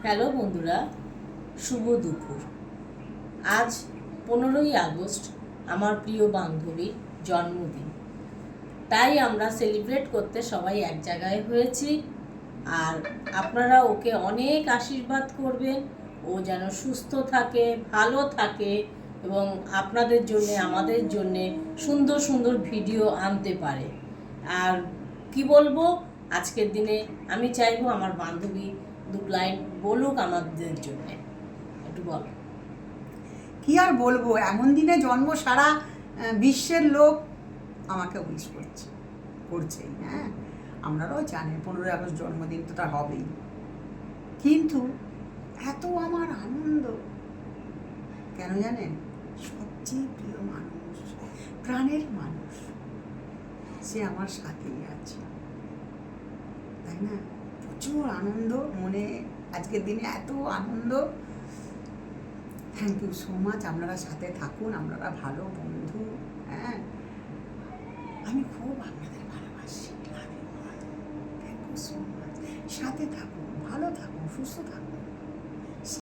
Hello বন্ধুরা, শুভ দুপুর। আজ 15ই আগস্ট আমার প্রিয় বান্ধবীর জন্মদিন, তাই আমরা সেলিব্রেট করতে সবাই এক জায়গায় হয়েছি। আর আপনারা ওকে অনেক আশীর্বাদ করবেন, ও যেন সুস্থ থাকে, ভালো থাকে এবং আপনাদের জন্যে আমাদের জন্যে সুন্দর সুন্দর ভিডিও আনতে পারে। আর কি বলবো, আজকের দিনে আমি চাইবো আমার বান্ধবী দু লাইন বলুক আমাদের জন্যে। একটু বলো। কি আর বলবো, এমন দিনে জন্ম সারা বিশ্বের লোক আমাকে উইশ করছে। হ্যাঁ, আপনারাও জানেন 15ই আগস্ট জন্মদিন তো তার হবেই, কিন্তু এত আমার আনন্দ কেন জানেন? সবচেয়ে প্রিয় মানুষ, প্রাণের মানুষ, সে আমার সাথেই আছে, তাই না? প্রচুর আনন্দ মনে, আজকের দিনে এত আনন্দ। Thank you so much. আপনারা সাথে থাকুন, আপনারা ভালো বন্ধু। হ্যাঁ, আমি খুব আপনাদের ভালোবাসি। Thank you so much. সাথে থাকুন, ভালো থাকুন, সুস্থ থাকুন।